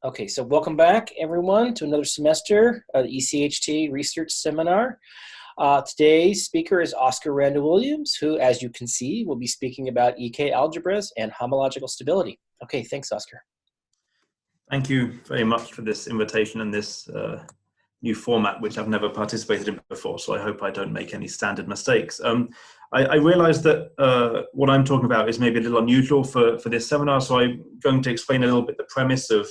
Okay, so welcome back, everyone, to another semester of the eCHT Research Seminar. Today's speaker is Oscar Randal-Williams, who, as you can see, will be speaking about eCHT and homological stability. Okay, thanks, Oscar. Thank you very much for this invitation and this new format, which I've never participated in before, so I hope I don't make any standard mistakes. I realize that what I'm talking about is maybe a little unusual for this seminar, so I'm going to explain a little bit the premise of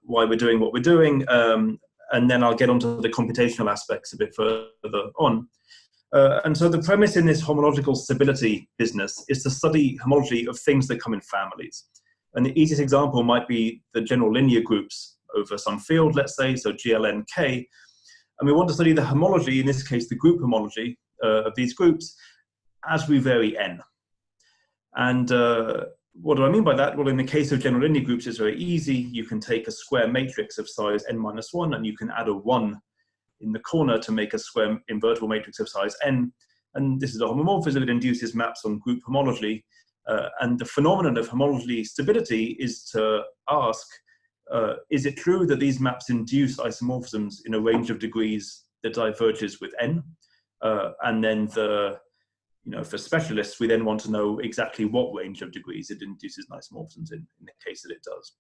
why we're doing what we're doing, and then I'll get onto the computational aspects a bit further on. And so the premise in this homological stability business is to study homology of things that come in families. And the easiest example might be the general linear groups over some field, let's say, so GLNK. And we want to study the homology, in this case, the group homology of these groups as we vary n. And what do I mean by that? Well, in the case of general linear groups, it's very easy. You can take a square matrix of size n-1, and you can add a 1 in the corner to make a square invertible matrix of size n. And this is a homomorphism. It induces maps on group homology. And the phenomenon of homology stability is to ask, is it true that these maps induce isomorphisms in a range of degrees that diverges with n? And then for specialists, we then want to know exactly what range of degrees it induces isomorphisms in the case that it does.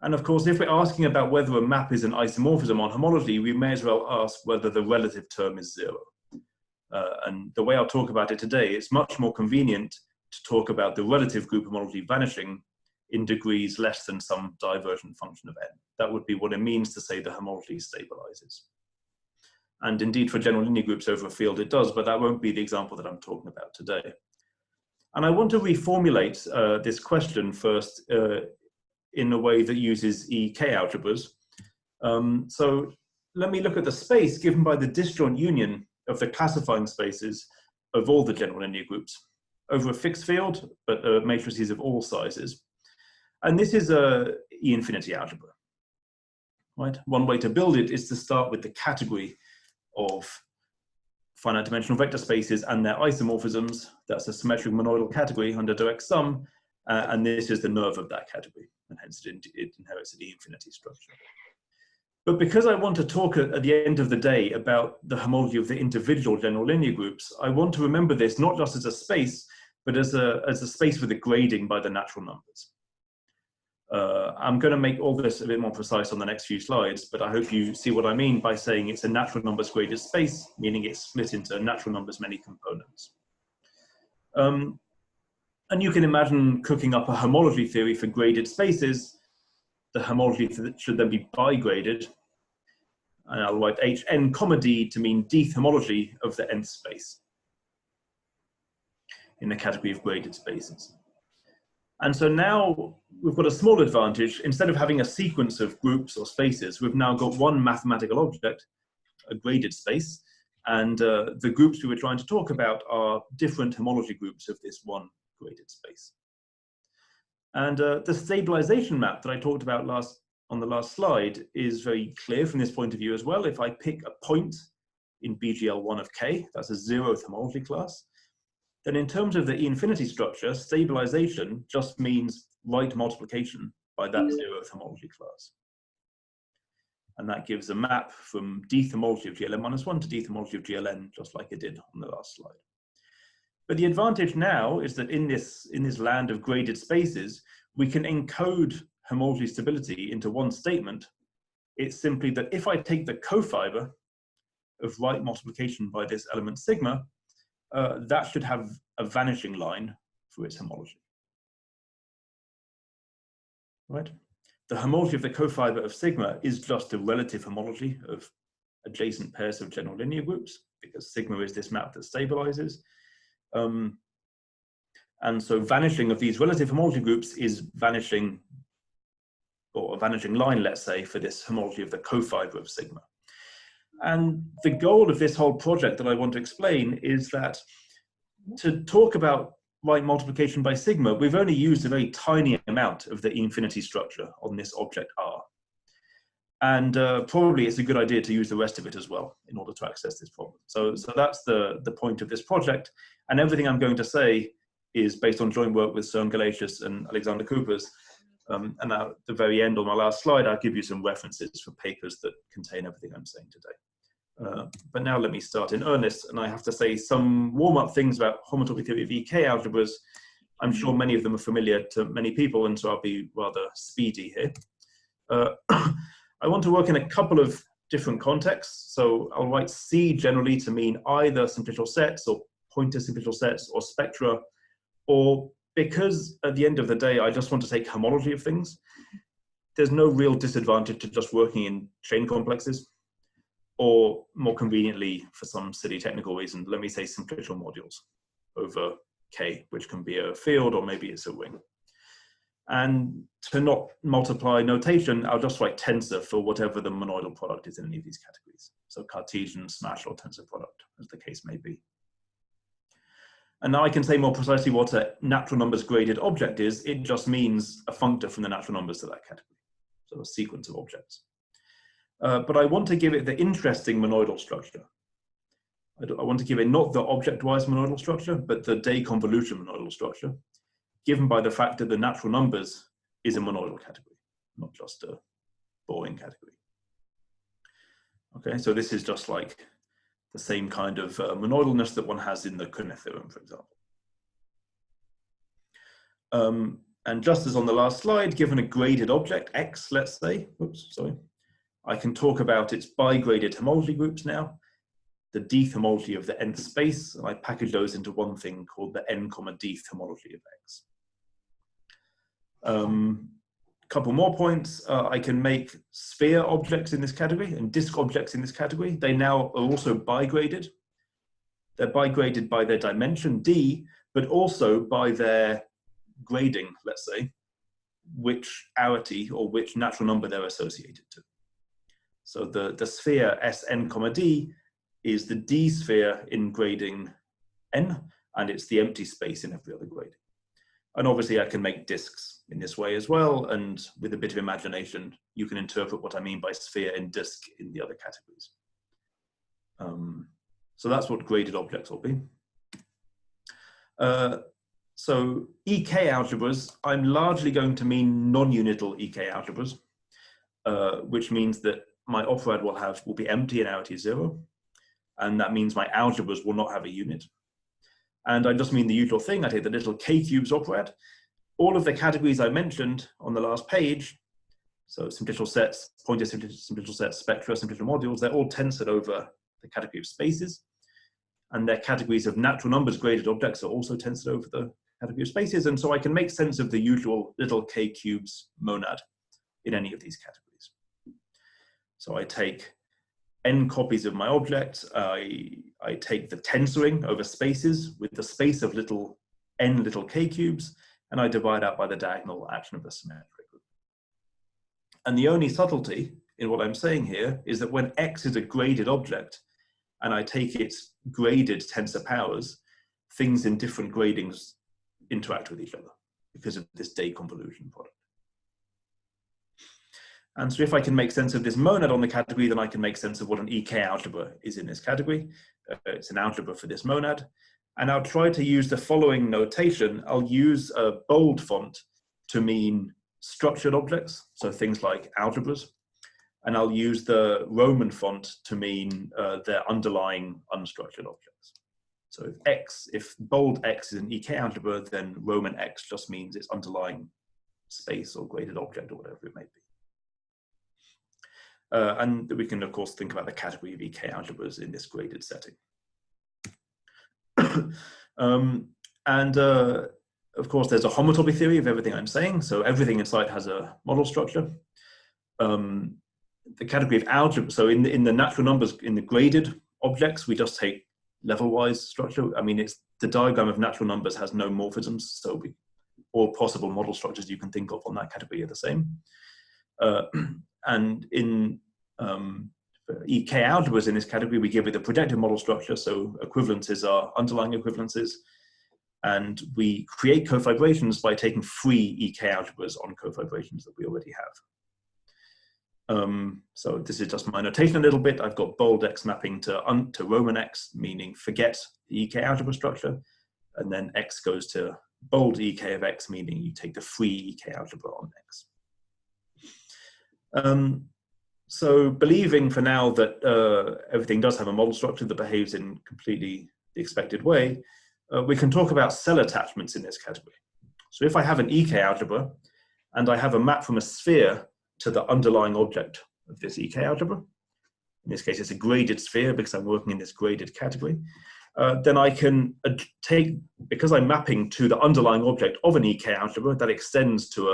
And of course, if we're asking about whether a map is an isomorphism on homology, we may as well ask whether the relative term is 0. And the way I'll talk about it today, it's much more convenient to talk about the relative group homology vanishing in degrees less than some divergent function of n. That would be what it means to say the homology stabilizes. And indeed, for general linear groups over a field, it does, but that won't be the example that I'm talking about today. And I want to reformulate this question first in a way that uses eCHT. So let me look at the space given by the disjoint union of the classifying spaces of all the general linear groups over a fixed field, but matrices of all sizes. And this is a E-infinity algebra, right? One way to build it is to start with the category of finite dimensional vector spaces and their isomorphisms. That's a symmetric monoidal category under direct sum, and this is the nerve of that category, and hence it inherits an E-infinity structure. But because I want to talk at the end of the day about the homology of the individual general linear groups, I want to remember this not just as a space, but as a space with a grading by the natural numbers. I'm going to make all this a bit more precise on the next few slides, but I hope you see what I mean by saying it's a natural numbers graded space, meaning it's split into natural numbers many components. And you can imagine cooking up a homology theory for graded spaces. The homology should then be bigraded, and I'll write Hn comma d to mean dth homology of the nth space in the category of graded spaces. And so now we've got a small advantage. Instead of having a sequence of groups or spaces, we've now got one mathematical object, a graded space, and the groups we were trying to talk about are different homology groups of this one graded space. And the stabilization map that I talked about on the last slide is very clear from this point of view as well. If I pick a point in BGL1 of K, that's a 0th homology class, then in terms of the E-infinity structure, stabilization just means right multiplication by that 0th homology class. And that gives a map from dth homology of GLN-1 to dth homology of GLN, just like it did on the last slide. But the advantage now is that in this land of graded spaces, we can encode homology stability into one statement. It's simply that if I take the cofiber of right multiplication by this element sigma, that should have a vanishing line for its homology. Right? The homology of the cofiber of sigma is just a relative homology of adjacent pairs of general linear groups, because sigma is this map that stabilizes. And so vanishing of these relative homology groups is vanishing, or a vanishing line, let's say, for this homology of the cofiber of sigma. And the goal of this whole project that I want to explain is that to talk about right multiplication by sigma, we've only used a very tiny amount of the E-infinity structure on this object R. And probably it's a good idea to use the rest of it as well in order to access this problem. So that's the point of this project. And everything I'm going to say is based on joint work with Søren Galatius and Alexander Coopers. And now at the very end on my last slide, I'll give you some references for papers that contain everything I'm saying today. But now let me start in earnest, and I have to say some warm-up things about homotopy theory of eK-algebras. I'm sure many of them are familiar to many people, and so I'll be rather speedy here. I want to work in a couple of different contexts, so I'll write C generally to mean either simplicial sets or pointer simplicial sets or spectra, or because at the end of the day I just want to take homology of things, there's no real disadvantage to just working in chain complexes, or more conveniently, for some silly technical reason, let me say simplicial modules over K, which can be a field or maybe it's a ring. And to not multiply notation, I'll just write tensor for whatever the monoidal product is in any of these categories. So Cartesian, smash, or tensor product, as the case may be. And now I can say more precisely what a natural numbers graded object is. It just means a functor from the natural numbers to that category. So a sequence of objects. But I want to give it the interesting monoidal structure. I want to give it not the object-wise monoidal structure, but the deconvolution monoidal structure, given by the fact that the natural numbers is a monoidal category, not just a boring category. Okay, so this is just like the same kind of monoidalness that one has in the Kuhn theorem, for example. And just as on the last slide, given a graded object, X, let's say, oops, sorry, I can talk about its bigraded homology groups now, the dth homology of the nth space, and I package those into one thing called the n, dth homology of X. Couple more points. I can make sphere objects in this category and disk objects in this category. They now are also bigraded. They're bigraded by their dimension d, but also by their grading, let's say, which arity or which natural number they're associated to. So the sphere Sn, d is the d sphere in grading n, and it's the empty space in every other grading. And obviously I can make disks in this way as well, and with a bit of imagination, you can interpret what I mean by sphere and disk in the other categories. So that's what graded objects will be. So eK-algebras, I'm largely going to mean non-unital eK-algebras, which means that my operad will be empty and arity 0, and that means my algebras will not have a unit. And I just mean the usual thing. I take the little k-cubes operad. All of the categories I mentioned on the last page, so simplicial sets, pointer simplicial sets, spectra, simplicial modules, they're all tensored over the category of spaces. And their categories of natural numbers graded objects are also tensored over the category of spaces. And so I can make sense of the usual little k-cubes monad in any of these categories. So I take n copies of my object, I take the tensoring over spaces with the space of n little k-cubes, and I divide out by the diagonal action of the symmetric group. And the only subtlety in what I'm saying here is that when X is a graded object, and I take its graded tensor powers, things in different gradings interact with each other because of this deconvolution product. And so if I can make sense of this monad on the category, then I can make sense of what an eK-algebra is in this category. It's an algebra for this monad. And I'll try to use the following notation. I'll use a bold font to mean structured objects, so things like algebras. And I'll use the Roman font to mean their underlying unstructured objects. So if bold X is an eK-algebra, then Roman X just means its underlying space or graded object or whatever it may be. And we can, of course, think about the category of eK-algebras in this graded setting. Of course, there's a homotopy theory of everything I'm saying. So everything inside has a model structure. The category of algebra, so in the natural numbers, in the graded objects, we just take level-wise structure. I mean, the diagram of natural numbers has no morphisms, so all possible model structures you can think of on that category are the same. And in eK-algebras in this category, we give it a projective model structure, so equivalences are underlying equivalences. And we create cofibrations by taking free eK-algebras on cofibrations that we already have. So this is just my notation a little bit. I've got bold X mapping to Roman X, meaning forget the eK-algebra structure. And then X goes to bold ek of x, meaning you take the free ek algebra on x. So believing for now that everything does have a model structure that behaves in completely the expected way, we can talk about cell attachments in this category. So if I have an ek algebra and I have a map from a sphere to the underlying object of this ek algebra, in this case it's a graded sphere because I'm working in this graded category, then I can take, because I'm mapping to the underlying object of an ek algebra that extends to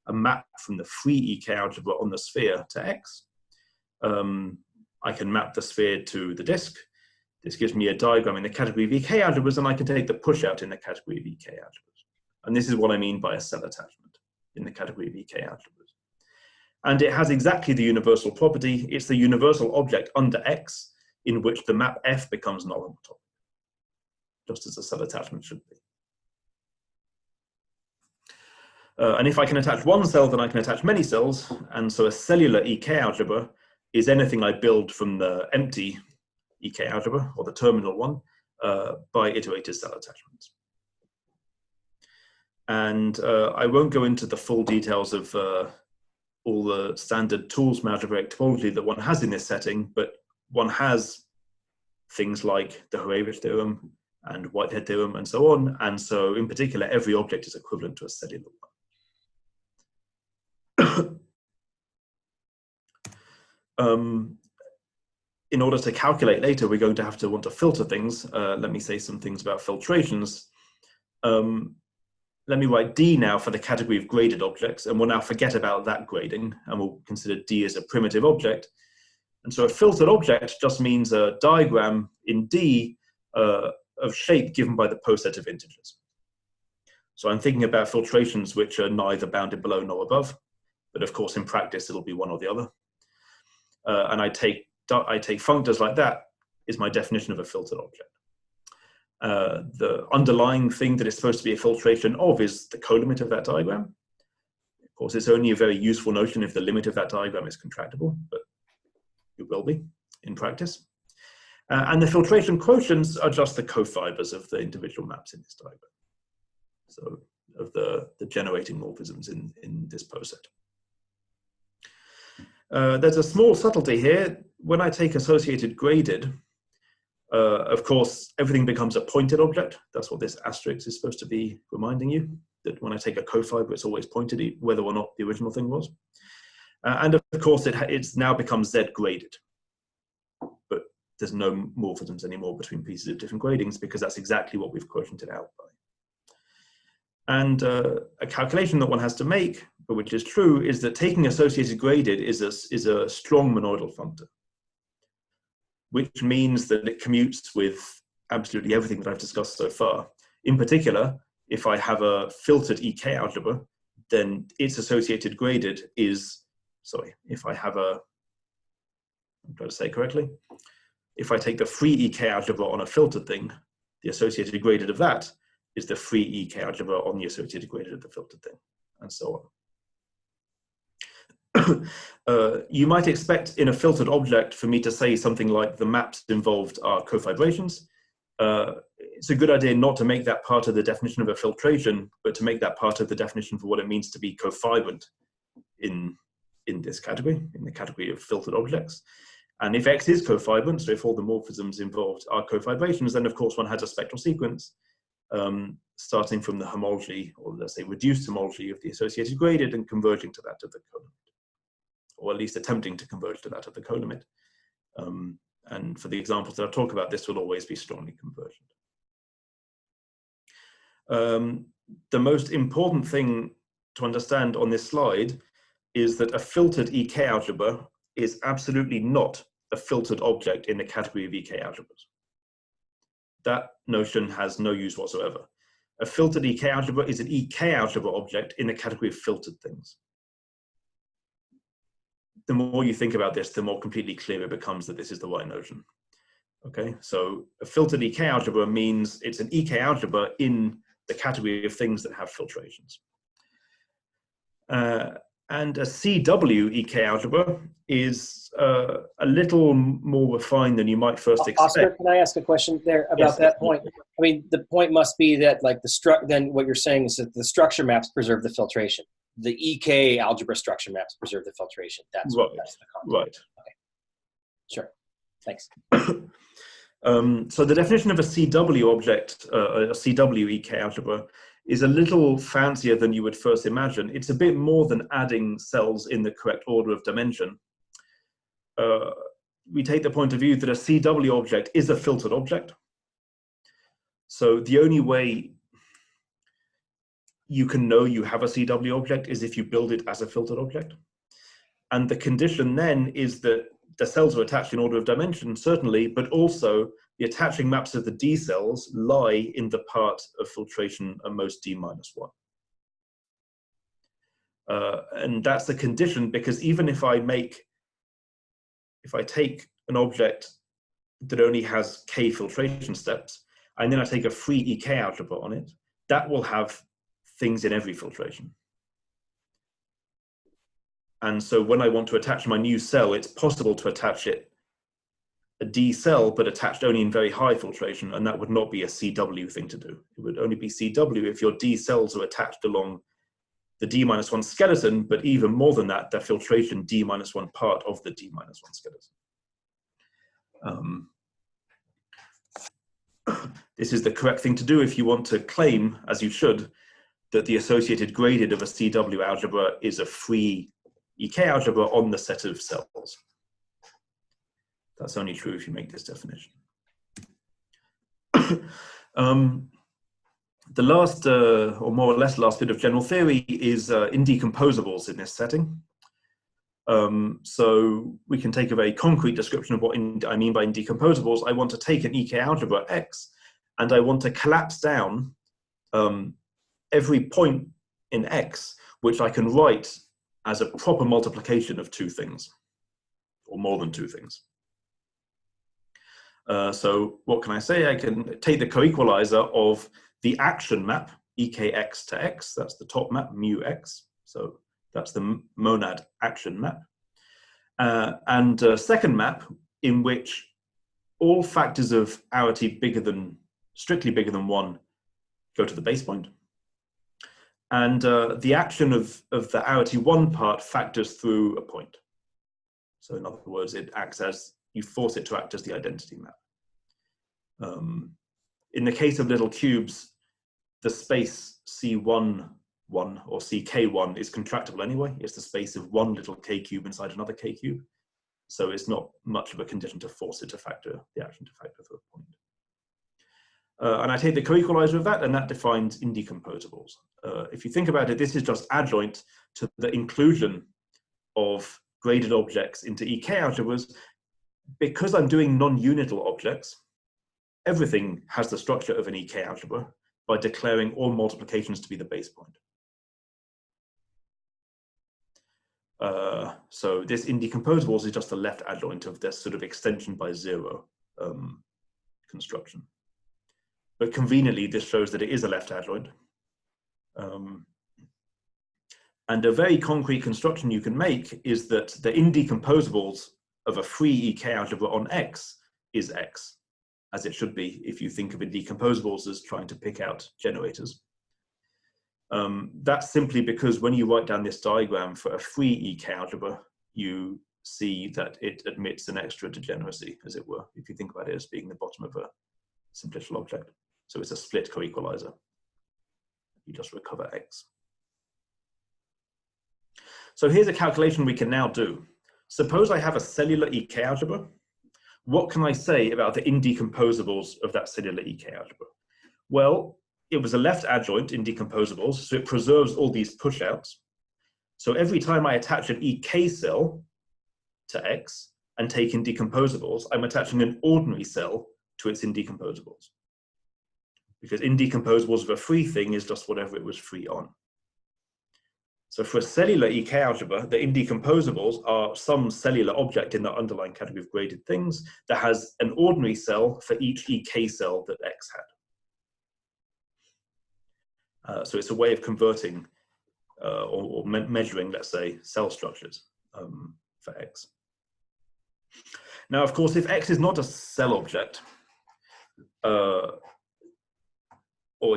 a map from the free ek algebra on the sphere to x. I can map the sphere to the disk. This gives me a diagram in the category of ek algebras, and I can take the push out in the category of ek algebras. And this is what I mean by a cell attachment in the category of ek algebras. And it has exactly the universal property. It's the universal object under x in which the map f becomes non-homotopy, just as a cell attachment should be. And if I can attach one cell, then I can attach many cells. And so a cellular ek algebra is anything I build from the empty ek algebra, or the terminal one, by iterated cell attachments. And I won't go into the full details of all the standard tools from algebraic topology that one has in this setting, but one has things like the Hurewicz theorem and Whitehead theorem and so on. And so in particular, every object is equivalent to a cellular one. In order to calculate later, we're going to want to filter things. Let me say some things about filtrations. Let me write D now for the category of graded objects, and we'll now forget about that grading, and we'll consider D as a primitive object. And so a filtered object just means a diagram in D of shape given by the poset of integers. So I'm thinking about filtrations which are neither bounded below nor above, but of course in practice it'll be one or the other. And I take functors like that is my definition of a filtered object. The underlying thing that is supposed to be a filtration of is the colimit of that diagram. Of course, it's only a very useful notion if the limit of that diagram is contractible, but it will be in practice. And the filtration quotients are just the cofibers of the individual maps in this diagram. So of the generating morphisms in this poset. There's a small subtlety here. When I take associated graded, of course, everything becomes a pointed object. That's what this asterisk is supposed to be reminding you, that when I take a cofiber, it's always pointed, whether or not the original thing was. And of course, it's now becomes Z graded. But there's no morphisms anymore between pieces of different gradings, because that's exactly what we've quotiented out by. And a calculation that one has to make, but which is true, is that taking associated graded is a strong monoidal functor, which means that it commutes with absolutely everything that I've discussed so far. In particular, if I have a filtered ek algebra, then its associated graded is, sorry, if I have a, I'm trying to say correctly, if I take the free ek algebra on a filtered thing, the associated graded of that is the free ek algebra on the associated graded of the filtered thing, and so on. You might expect in a filtered object for me to say something like the maps involved are cofibrations. It's a good idea not to make that part of the definition of a filtration, but to make that part of the definition for what it means to be cofibrant in this category, in the category of filtered objects. And if X is cofibrant, so if all the morphisms involved are cofibrations, then of course one has a spectral sequence starting from the homology, or let's say reduced homology of the associated graded and converging to that of the colimit, or at least attempting to converge to that of the colimit. And for the examples that I talk about, this will always be strongly convergent. The most important thing to understand on this slide is that a filtered ek algebra is absolutely not a filtered object in the category of ek algebras. That notion has no use whatsoever. A filtered ek algebra is an ek algebra object in the category of filtered things. The more you think about this, the more completely clear it becomes that this is the right notion. Okay, so a filtered ek algebra means it's an ek algebra in the category of things that have filtrations. And a CW eK-algebra is a little more refined than you might first expect. Oscar, can I ask a question there about that point? I mean, the point must be that, like, then what you're saying is that the structure maps preserve the filtration. The eK-algebra structure maps preserve the filtration. That's right. That's the concept. Right. Okay. Sure. Thanks. So the definition of a CW object, a CW eK-algebra, is a little fancier than you would first imagine. It's a bit more than adding cells in the correct order of dimension. We take the point of view that a CW object is a filtered object. So the only way you can know you have a CW object is if you build it as a filtered object. And the condition then is that the cells are attached in order of dimension, certainly, but also the attaching maps of the D cells lie in the part of filtration at most D-1. And that's the condition, because even if I take an object that only has K filtration steps, and then I take a free eK-algebra on it, that will have things in every filtration. And so when I want to attach my new cell, it's possible to attach it a D cell, but attached only in very high filtration, and that would not be a CW thing to do. It would only be CW if your D cells are attached along the D-1 skeleton, but even more than that, the filtration D-1 part of the D-1 skeleton. This is the correct thing to do if you want to claim, as you should, that the associated graded of a CW algebra is a free eK-algebra on the set of cells. That's only true if you make this definition. The last, or more or less last bit of general theory is indecomposables in this setting. So we can take a very concrete description of what I mean by indecomposables. I want to take an eK-algebra X, and I want to collapse down every point in X, which I can write as a proper multiplication of two things, or more than two things. So what can I say? I can take the co-equalizer of the action map, EKX to X, that's the top map, mu X. So that's the monad action map. And a second map in which all factors of arity strictly bigger than 1 go to the base point. And the action of the arity 1 part factors through a point. So in other words, it acts as, you force it to act as the identity map. In the case of little cubes, the space C1, 1 or CK1 is contractible anyway. It's the space of one little K cube inside another K cube. So it's not much of a condition to force it to factor, the action to factor through a point. And I take the co-equalizer of that, and that defines indecomposables. If you think about it, this is just adjoint to the inclusion of graded objects into eK-algebras. Because I'm doing non-unital objects, everything has the structure of an eK-algebra by declaring all multiplications to be the base point. So this indecomposables is just the left adjoint of this sort of extension by zero construction. But conveniently, this shows that it is a left adjoint. And a very concrete construction you can make is that the indecomposables of a free eK-algebra on X is X, as it should be if you think of indecomposables as trying to pick out generators. That's simply because when you write down this diagram for a free eK-algebra, you see that it admits an extra degeneracy, as it were, if you think about it as being the bottom of a simplicial object. So it's a split co-equalizer. You just recover X. So here's a calculation we can now do. Suppose I have a cellular eK-algebra. What can I say about the indecomposables of that cellular eK-algebra? Well, it was a left adjoint indecomposables, so it preserves all these pushouts. So every time I attach an EK cell to X and take indecomposables, I'm attaching an ordinary cell to its indecomposables. Because indecomposables of a free thing is just whatever it was free on. So for a cellular eK-algebra, the indecomposables are some cellular object in the underlying category of graded things that has an ordinary cell for each EK cell that X had. So it's a way of converting or measuring, let's say, cell structures for X. Now, of course, if X is not a cell object, or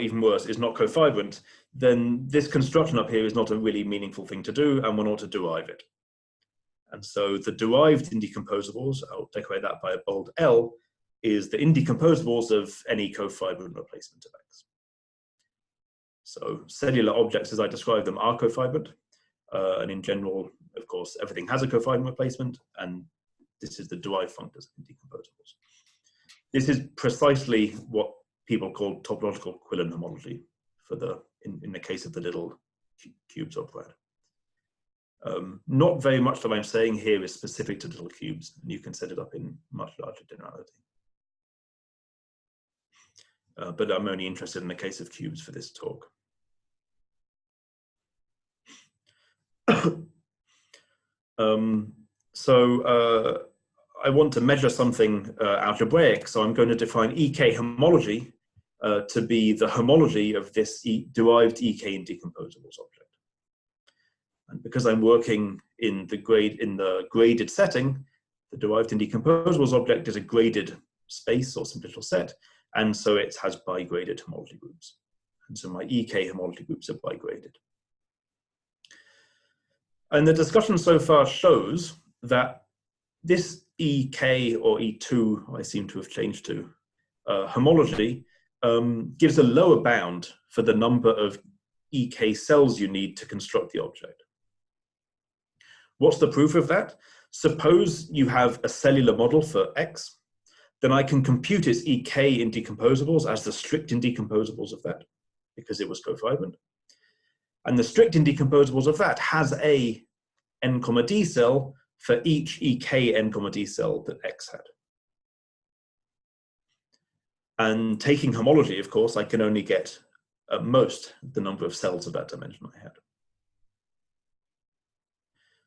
even worse, is not cofibrant, then this construction up here is not a really meaningful thing to do, and we're not to derive it. And so the derived indecomposables, I'll decorate that by a bold L, is the indecomposables of any cofibrant replacement of X. So cellular objects, as I described them, are cofibrant. And in general, of course, everything has a cofibrant replacement, and this is the derived functors of indecomposables. This is precisely what people call topological Quillen homology for in the case of the little cubes of Brad. Not very much that I'm saying here is specific to little cubes, and you can set it up in much larger generality. But I'm only interested in the case of cubes for this talk. I want to measure something algebraic, so I'm going to define EK homology to be the homology of this derived EK indecomposables object. And because I'm working in the graded setting, the derived indecomposables object is a graded space or simplicial set, and so it has bigraded homology groups. And so my EK homology groups are bigraded. And the discussion so far shows that this EK or E2, I seem to have changed to, homology gives a lower bound for the number of EK cells you need to construct the object. What's the proof of that? Suppose you have a cellular model for X, then I can compute its EK indecomposables as the strict indecomposables of that, because it was cofibrant. And the strict indecomposables of that has a n, d cell for each EK n, d cell that X had. And taking homology, of course, I can only get at most the number of cells of that dimension I had.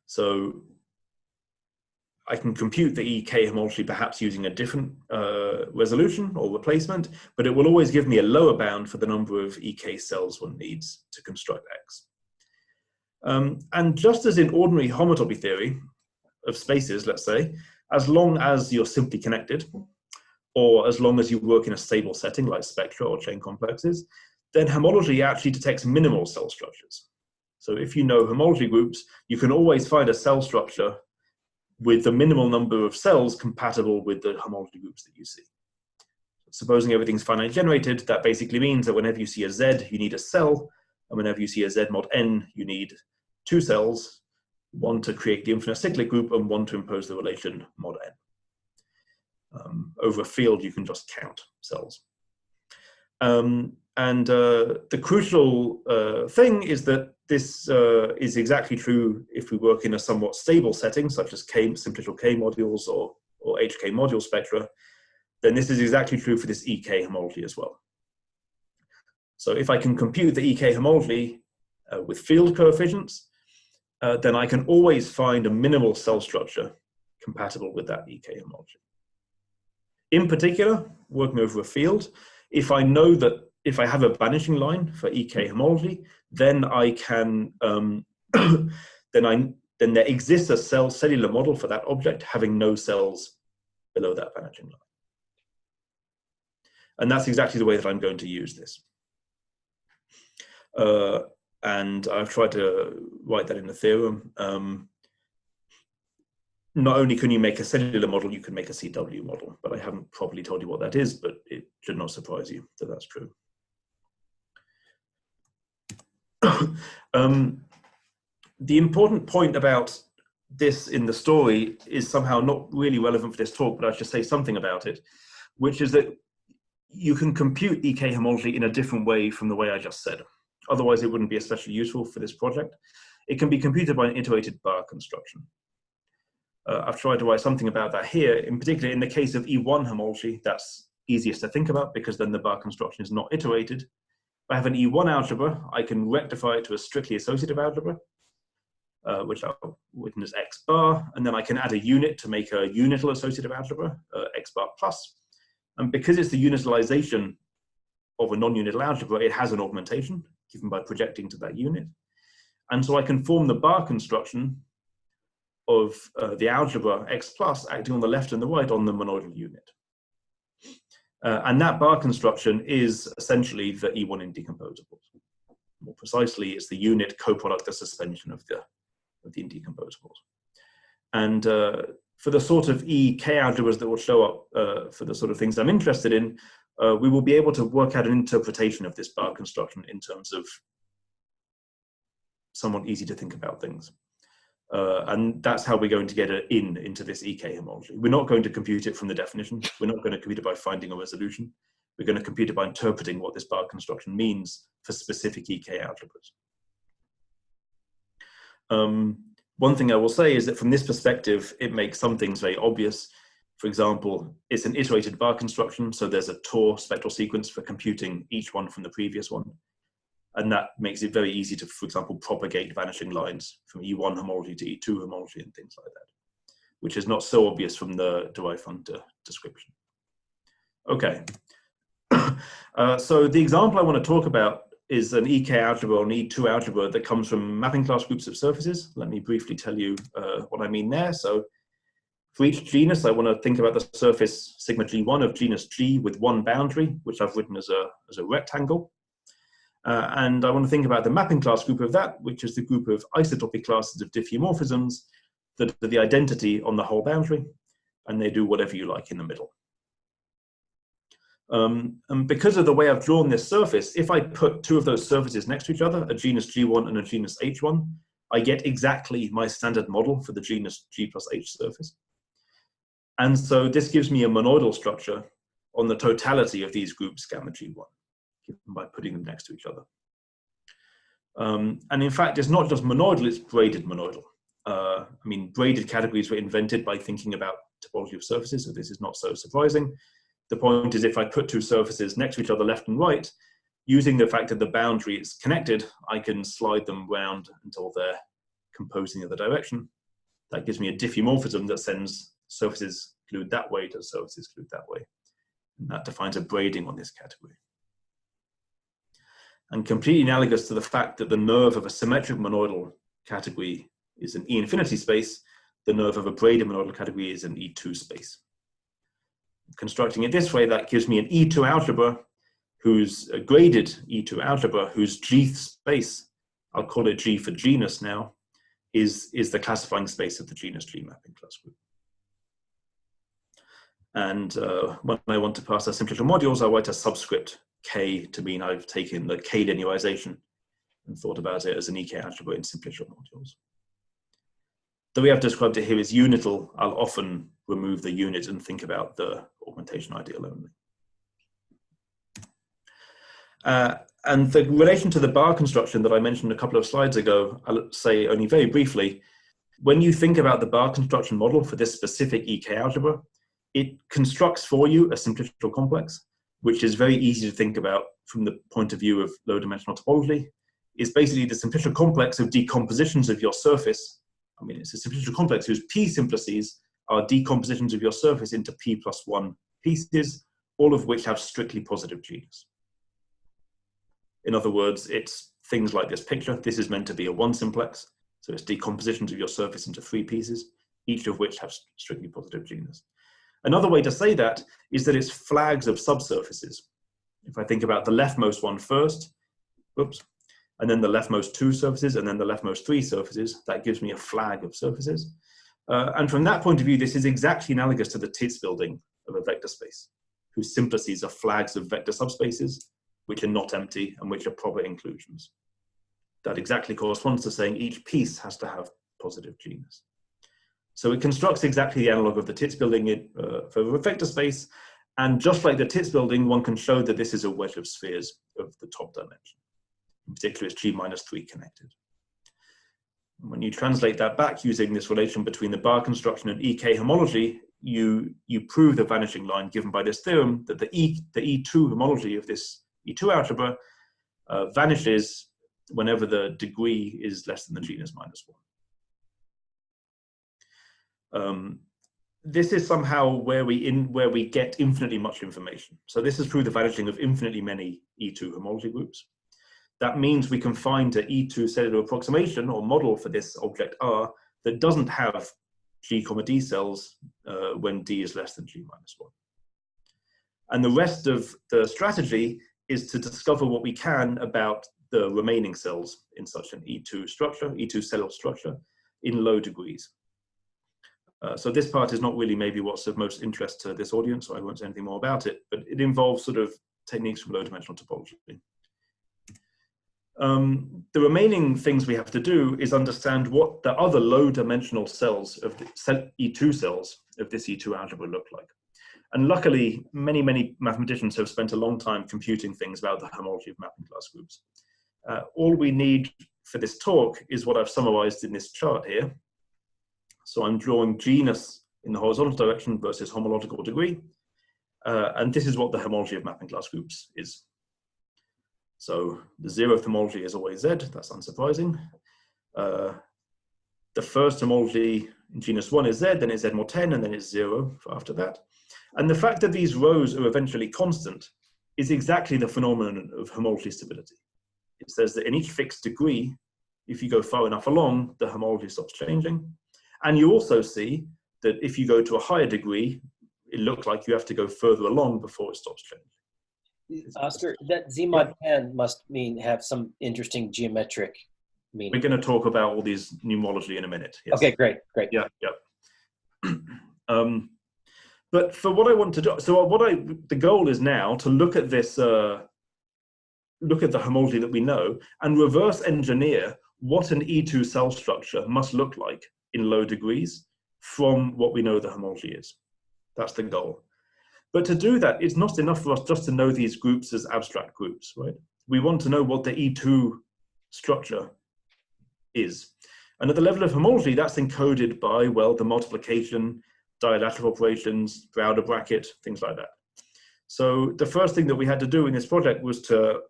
So I can compute the EK homology perhaps using a different resolution or replacement, but it will always give me a lower bound for the number of EK cells one needs to construct X. And just as in ordinary homotopy theory of spaces, let's say, as long as you're simply connected, or as long as you work in a stable setting like spectra or chain complexes, then homology actually detects minimal cell structures. So if you know homology groups, you can always find a cell structure with the minimal number of cells compatible with the homology groups that you see. Supposing everything's finite generated, that basically means that whenever you see a Z, you need a cell, and whenever you see a Z mod n, you need two cells, one to create the infinite cyclic group and one to impose the relation mod n. Over a field, you can just count cells. The crucial thing is that this is exactly true if we work in a somewhat stable setting, such as simplicial K modules or HK module spectra, then this is exactly true for this EK homology as well. So if I can compute the EK homology with field coefficients, then I can always find a minimal cell structure compatible with that EK homology. In particular, working over a field, if I know that if I have a vanishing line for EK homology, then I can then there exists a cellular model for that object having no cells below that vanishing line. And that's exactly the way that I'm going to use this. And I've tried to write that in the theorem. Not only can you make a cellular model, you can make a CW model, but I haven't properly told you what that is, but it should not surprise you that that's true. The important point about this in the story is somehow not really relevant for this talk, but I should say something about it, which is that you can compute EK homology in a different way from the way I just said. Otherwise, it wouldn't be especially useful for this project. It can be computed by an iterated bar construction. I've tried to write something about that here. In particular, in the case of E1 homology, that's easiest to think about because then the bar construction is not iterated. If I have an E1 algebra, I can rectify it to a strictly associative algebra, which I'll written as X bar, and then I can add a unit to make a unital associative algebra, X bar plus. And because it's the unitalization of a non-unital algebra, it has an augmentation given by projecting to that unit. And so I can form the bar construction of the algebra X plus acting on the left and the right on the monoidal unit. And that bar construction is essentially the E1 indecomposables. More precisely, it's the unit coproduct of suspension of the indecomposables. And for the sort of EK algebras that will show up for the sort of things I'm interested in, we will be able to work out an interpretation of this bar construction in terms of somewhat easy to think about things. And that's how we're going to get it into this EK homology. We're not going to compute it from the definition. We're not going to compute it by finding a resolution. We're going to compute it by interpreting what this bar construction means for specific EK algebras. One thing I will say is that from this perspective, it makes some things very obvious. For example, it's an iterated bar construction, so there's a Tor spectral sequence for computing each one from the previous one. And that makes it very easy to, for example, propagate vanishing lines from E1 homology to E2 homology and things like that, which is not so obvious from the Derive-Fund description. Okay, so the example I want to talk about is an EK algebra or an E2 algebra that comes from mapping class groups of surfaces. Let me briefly tell you what I mean there. So for each genus, I want to think about the surface sigma G1 of genus G with one boundary, which I've written as a rectangle. And I want to think about the mapping class group of that, which is the group of isotopy classes of diffeomorphisms that are the identity on the whole boundary, and they do whatever you like in the middle. And because of the way I've drawn this surface, if I put two of those surfaces next to each other, a genus G1 and a genus H1, I get exactly my standard model for the genus G plus H surface. And so this gives me a monoidal structure on the totality of these groups gamma G1. By putting them next to each other. And in fact, it's not just monoidal, it's braided monoidal. I mean, braided categories were invented by thinking about topology of surfaces, so this is not so surprising. The point is, if I put two surfaces next to each other, left and right, using the fact that the boundary is connected, I can slide them round until they're composing in the other direction. That gives me a diffeomorphism that sends surfaces glued that way to surfaces glued that way. And that defines a braiding on this category. And completely analogous to the fact that the nerve of a symmetric monoidal category is an E-infinity space, the nerve of a braided monoidal category is an E2 space. Constructing it this way, that gives me an E2 algebra, whose a graded E2 algebra, whose Gth space, I'll call it G for genus now, is the classifying space of the genus G mapping class group. And when I want to pass our simplicial modules, I write a subscript K to mean I've taken the K linearization and thought about it as an EK algebra in simplicial modules. The way I've described it here is unital. I'll often remove the unit and think about the augmentation ideal only. And the relation to the bar construction that I mentioned a couple of slides ago, I'll say only very briefly. When you think about the bar construction model for this specific EK algebra, it constructs for you a simplicial complex, which is very easy to think about from the point of view of low-dimensional topology. It's basically the simplicial complex of decompositions of your surface. I mean, it's a simplicial complex whose P simplices are decompositions of your surface into P plus 1 pieces, all of which have strictly positive genus. In other words, it's things like this picture. This is meant to be a 1 simplex, so it's decompositions of your surface into 3 pieces, each of which have strictly positive genus. Another way to say that is that it's flags of subsurfaces. If I think about the leftmost one first, oops, and then the leftmost 2 surfaces, and then the leftmost 3 surfaces, that gives me a flag of surfaces. And from that point of view, this is exactly analogous to the Tits building of a vector space, whose simplices are flags of vector subspaces, which are not empty and which are proper inclusions. That exactly corresponds to saying each piece has to have positive genus. So it constructs exactly the analog of the Tits building for a vector space. And just like the Tits building, one can show that this is a wedge of spheres of the top dimension. In particular, it's G minus 3 connected. And when you translate that back using this relation between the bar construction and EK homology, you prove the vanishing line given by this theorem that the E2 homology of this E2 algebra vanishes whenever the degree is less than the genus minus 1. This is somehow where we get infinitely much information. So this is through the vanishing of infinitely many E2 homology groups. that means we can find an E2 cellular approximation or model for this object R that doesn't have G, D cells when D is less than G minus 1. And the rest of the strategy is to discover what we can about the remaining cells in such an E2 structure, E2 cellular structure, in low degrees. So this part is not really maybe what's of most interest to this audience, so I won't say anything more about it, but it involves sort of techniques from low-dimensional topology. The remaining things we have to do is understand what the other low-dimensional cells of the E2 cells of this E2 algebra look like. And luckily, many mathematicians have spent a long time computing things about the homology of mapping class groups. All we need for this talk is what I've summarized in this chart here. So I'm drawing genus in the horizontal direction versus homological degree. And this is what the homology of mapping class groups is. So the zeroth homology is always Z, that's unsurprising. The first homology in genus 1 is Z, then it's Z mod 10, and then it's 0 after that. And the fact that these rows are eventually constant is exactly the phenomenon of homology stability. It says that in each fixed degree, if you go far enough along, the homology stops changing. And you also see that if you go to a higher degree, it looks like you have to go further along before it stops changing. Oscar, that Z mod 10 must have some interesting geometric meaning. We're going to talk about all these numerology in a minute. Yes. Okay, great. Yeah. But for what I want to do, so the goal is now to look at this, look at the homology that we know and reverse engineer what an E2 cell structure must look like in low degrees from what we know the homology is. That's the goal. But to do that, it's not enough for us just to know these groups as abstract groups, right? We want to know what the E2 structure is. And at the level of homology, that's encoded by, well, the multiplication, dilateral operations, Browder bracket, things like that. So the first thing that we had to do in this project was to,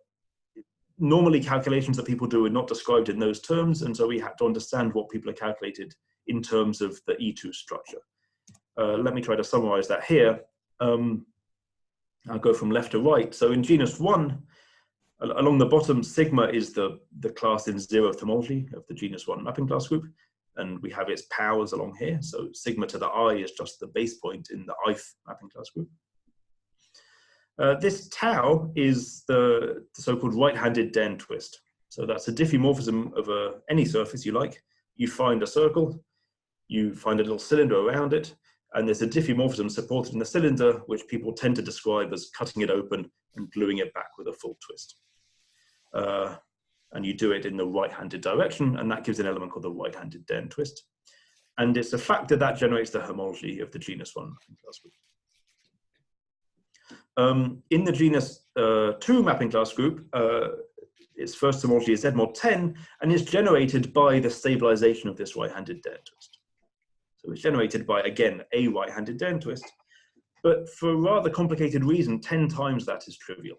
normally calculations that people do are not described in those terms, and so we had to understand what people have calculated in terms of the E2 structure. Let me try to summarize that here. I'll go from left to right. So in genus 1, along the bottom, sigma is the class in zeroth homology of the genus 1 mapping class group, and we have its powers along here. So sigma to the I is just the base point in the ith mapping class group. This tau is the so-called right-handed Den twist. So that's a diffeomorphism of any surface you like. You find a circle, you find a little cylinder around it, and there's a diffeomorphism supported in the cylinder, which people tend to describe as cutting it open and gluing it back with a full twist. And you do it in the right-handed direction, and that gives an element called the right-handed Den twist. And it's a factor that generates the homology of the genus 1 mapping class group. In the genus 2 mapping class group, its first homology is Z mod 10, and it's generated by the stabilisation of this right-handed Den twist. So it's generated by, again, a right-handed Den twist, but for a rather complicated reason, 10 times that is trivial.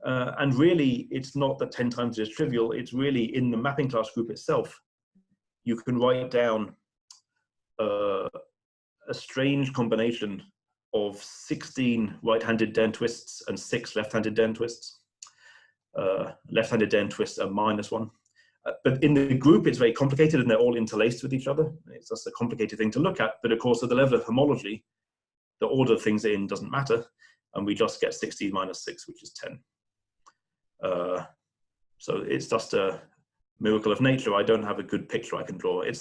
And really, it's not that 10 times it is trivial, it's really in the mapping class group itself. You can write down a strange combination of 16 right-handed Den twists and 6 left-handed Den twists. Left-handed Den twists are -1. But in the group, it's very complicated and they're all interlaced with each other. It's just a complicated thing to look at. But of course, at the level of homology, the order of things in doesn't matter. And we just get 16 minus 6, which is 10. So it's just a miracle of nature. I don't have a good picture I can draw. It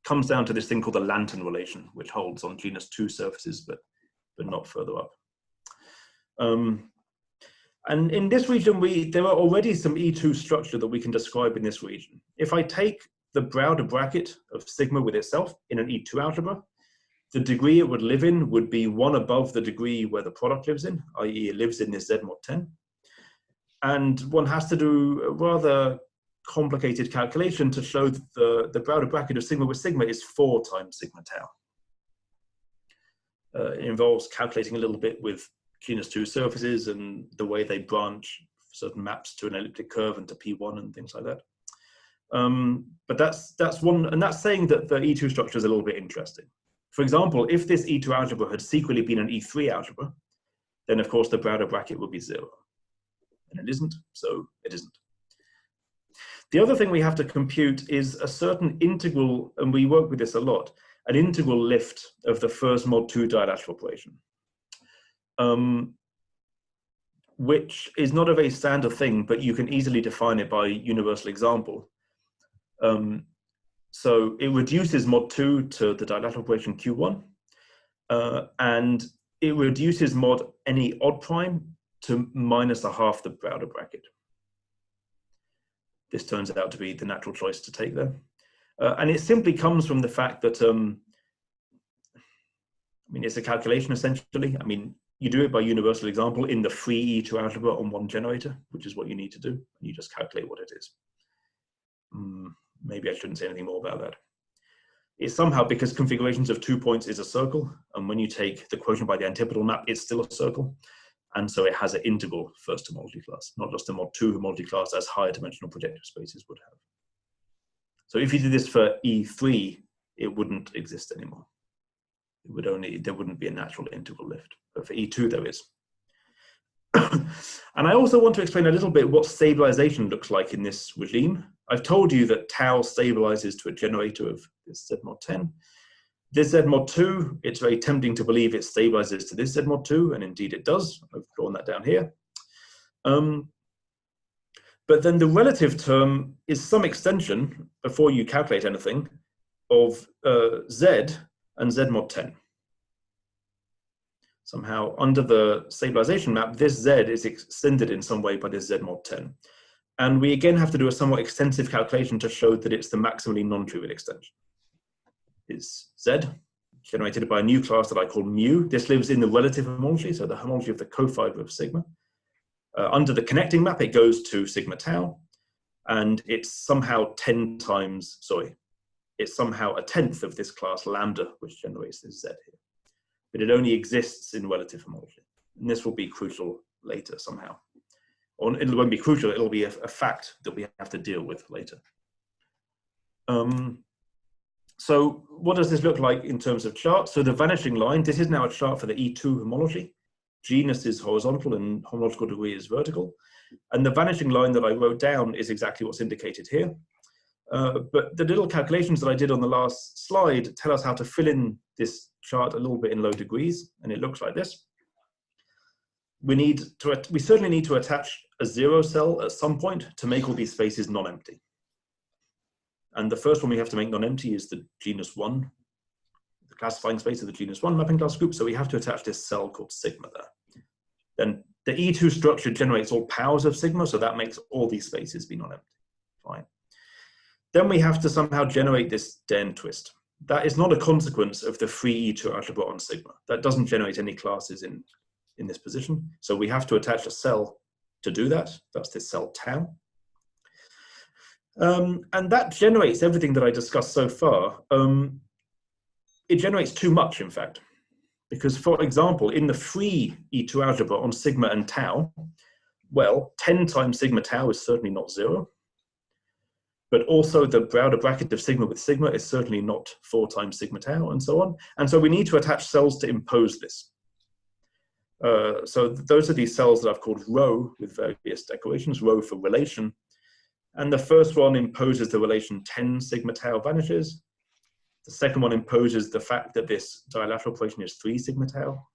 comes down to this thing called the lantern relation, which holds on genus 2 surfaces, but not further up. And in this region, there are already some E2 structure that we can describe in this region. If I take the Browder bracket of sigma with itself in an E2 algebra, the degree it would live in would be 1 above the degree where the product lives in, i.e. it lives in this Z mod 10. And one has to do a rather complicated calculation to show that the Browder bracket of sigma with sigma is 4 times sigma tau. It involves calculating a little bit with genus 2 surfaces and the way they branch certain maps to an elliptic curve and to P1 and things like that. But that's one, and that's saying that the E2 structure is a little bit interesting. For example, if this E2 algebra had secretly been an E3 algebra, then of course the Browder bracket would be 0. and it isn't, so it isn't. The other thing we have to compute is a certain integral, and we work with this a lot, an integral lift of the first mod 2 dilateral operation, which is not a very standard thing, but you can easily define it by universal example. So it reduces mod 2 to the dilateral operation Q1, and it reduces mod any odd prime to minus a half the Browder bracket. This turns out to be the natural choice to take there. And it simply comes from the fact that, I mean, it's a calculation essentially. I mean, you do it by universal example in the free E2 algebra on one generator, which is what you need to do. You just calculate what it is. Maybe I shouldn't say anything more about that. It's somehow, because configurations of 2 points is a circle, and when you take the quotient by the antipodal map, it's still a circle. And so it has an integral first homology class, not just a mod 2 homology class as higher dimensional projective spaces would have. So if you did this for E3, it wouldn't exist anymore. It would there wouldn't be a natural integral lift. But for E2, there is. And I also want to explain a little bit what stabilization looks like in this regime. I've told you that tau stabilizes to a generator of this Z mod 10. This Z mod 2, it's very tempting to believe it stabilizes to this Z mod 2, and indeed it does. I've drawn that down here. But then the relative term is some extension, before you calculate anything, of Z and Z mod 10. Somehow, under the stabilization map, this Z is extended in some way by this Z mod 10. And we again have to do a somewhat extensive calculation to show that it's the maximally non-trivial extension. It's Z, generated by a new class that I call mu. This lives in the relative homology, so the homology of the cofiber of sigma. Under the connecting map, it goes to sigma tau, and it's somehow 10 times, sorry, it's somehow a tenth of this class lambda, which generates this Z here. But it only exists in relative homology. And this will be crucial later somehow. Or it won't be crucial, it'll be a fact that we have to deal with later. So what does this look like in terms of chart? So the vanishing line, this is now a chart for the E2 homology. Genus is horizontal and homological degree is vertical. And the vanishing line that I wrote down is exactly what's indicated here. But the little calculations that I did on the last slide tell us how to fill in this chart a little bit in low degrees, and it looks like this. We certainly need to attach a 0 cell at some point to make all these spaces non-empty. And the first one we have to make non-empty is the genus 1, the classifying space of the genus 1 mapping class group. So we have to attach this cell called sigma there. Then the E2 structure generates all powers of sigma, so that makes all these spaces be non-empty. Fine. Then we have to somehow generate this den twist. That is not a consequence of the free E2 algebra on sigma. That doesn't generate any classes in this position. So we have to attach a cell to do that. That's this cell tau. And that generates everything that I discussed so far. It generates too much, in fact. Because, for example, in the free E2 algebra on sigma and tau, well, 10 times sigma tau is certainly not 0. But also the Browder bracket of sigma with sigma is certainly not 4 times sigma tau, and so on. And so we need to attach cells to impose this. So those are these cells that I've called rho with various decorations, rho for relation. And the first one imposes the relation 10 sigma tau vanishes. The second one imposes the fact that this dilateral operation is 3 sigma tau.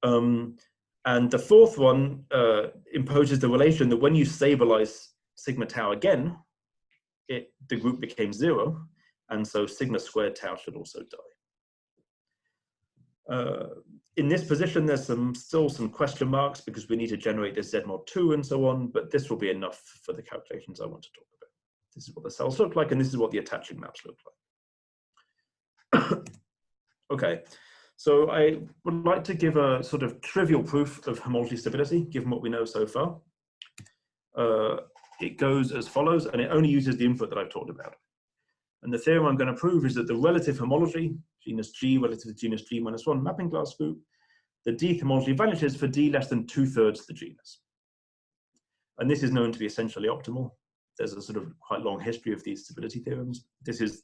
And the fourth one imposes the relation that when you stabilize sigma tau again, the group became 0, and so sigma squared tau should also die. In this position, there's still some question marks because we need to generate this Z mod 2 and so on, but this will be enough for the calculations I want to talk about. This is what the cells look like, and this is what the attaching maps look like. Okay, so I would like to give a sort of trivial proof of homology stability, given what we know so far. It goes as follows, and it only uses the input that I've talked about. And the theorem I'm going to prove is that the relative homology, genus G relative to genus G minus 1 mapping class group, the D homology vanishes for D less than 2/3 the genus. And this is known to be essentially optimal. There's a sort of quite long history of these stability theorems. This is,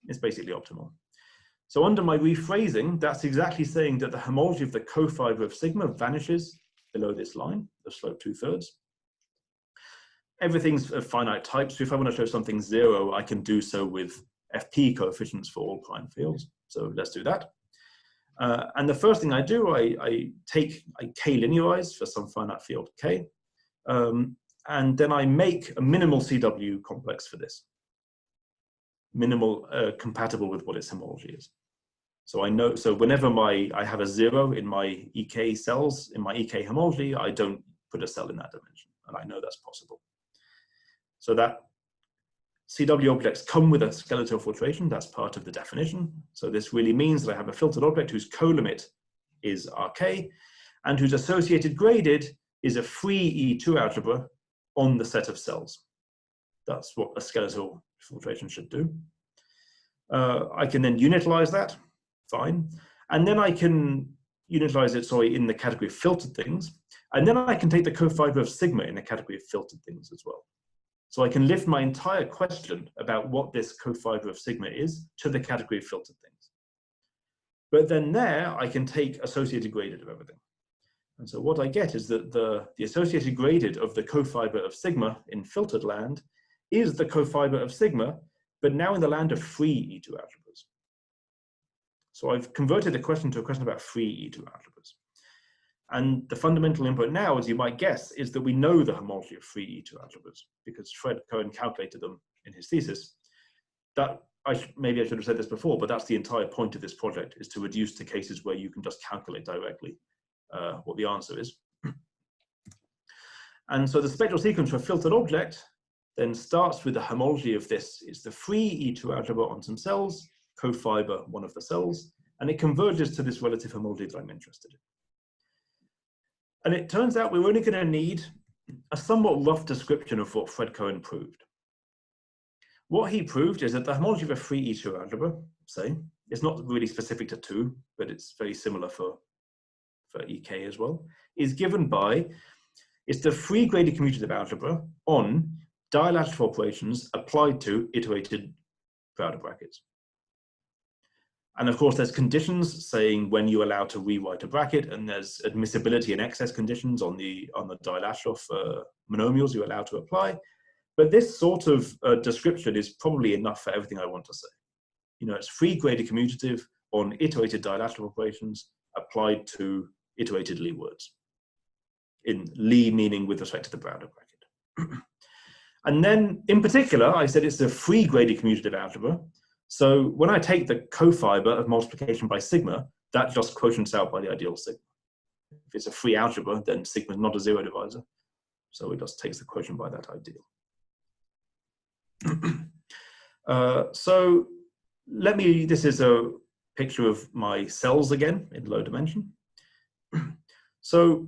it's basically optimal. So under my rephrasing, that's exactly saying that the homology of the cofiber of sigma vanishes below this line of slope 2/3. Everything's of finite type, so if I want to show something 0, I can do so with FP coefficients for all prime fields. So let's do that. And the first thing I do, I k-linearize for some finite field k, and then I make a minimal CW complex for this. Minimal compatible with what its homology is. So I know, so whenever I have a 0 in my EK cells, in my EK homology, I don't put a cell in that dimension, and I know that's possible. So that CW objects come with a skeletal filtration, that's part of the definition. So this really means that I have a filtered object whose colimit is RK, and whose associated graded is a free E2 algebra on the set of cells. That's what a skeletal filtration should do. I can then unitarize that, fine. And then I can unitarize it, sorry, in the category of filtered things. And then I can take the cofiber of sigma in the category of filtered things as well. So I can lift my entire question about what this cofiber of sigma is to the category of filtered things. But then there, I can take associated graded of everything. And so what I get is that the associated graded of the cofiber of sigma in filtered land is the cofiber of sigma, but now in the land of free E2 algebras. So I've converted the question to a question about free E2 algebras. And the fundamental input now, as you might guess, is that we know the homology of free E2 algebras because Fred Cohen calculated them in his thesis. That maybe I should have said this before, but that's the entire point of this project, is to reduce to cases where you can just calculate directly what the answer is. And so the spectral sequence for a filtered object then starts with the homology of this. It's the free E2 algebra on some cells, cofiber one of the cells, and it converges to this relative homology that I'm interested in. And it turns out we're only going to need a somewhat rough description of what Fred Cohen proved. What he proved is that the homology of a free E2 algebra, say, it's not really specific to 2, but it's very similar for EK as well, is given by, it's the free graded commutative algebra on dilateral operations applied to iterated Browder brackets. And of course, there's conditions saying when you're allowed to rewrite a bracket, and there's admissibility and excess conditions on the dilateral monomials you're allowed to apply. But this sort of description is probably enough for everything I want to say. You know, it's free graded commutative on iterated dilateral operations applied to iterated Lie words. In Lie meaning with respect to the Browder bracket. And then in particular, I said it's a free graded commutative algebra. So when I take the cofiber of multiplication by sigma, that just quotients out by the ideal sigma. If it's a free algebra, then sigma is not a zero divisor. So it just takes the quotient by that ideal. So this is a picture of my cells again in low dimension. So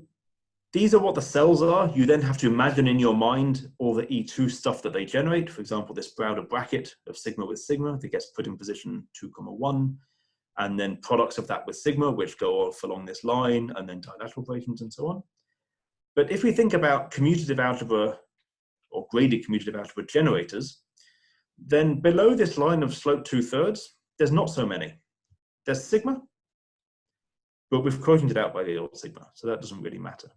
these are what the cells are. You then have to imagine in your mind all the E2 stuff that they generate. For example, this Browder bracket of sigma with sigma that gets put in position 2, 1, and then products of that with sigma, which go off along this line, and then dilateral operations and so on. But if we think about commutative algebra or graded commutative algebra generators, then below this line of slope 2/3, there's not so many. There's sigma, but we've quotiented out by the old sigma, so that doesn't really matter.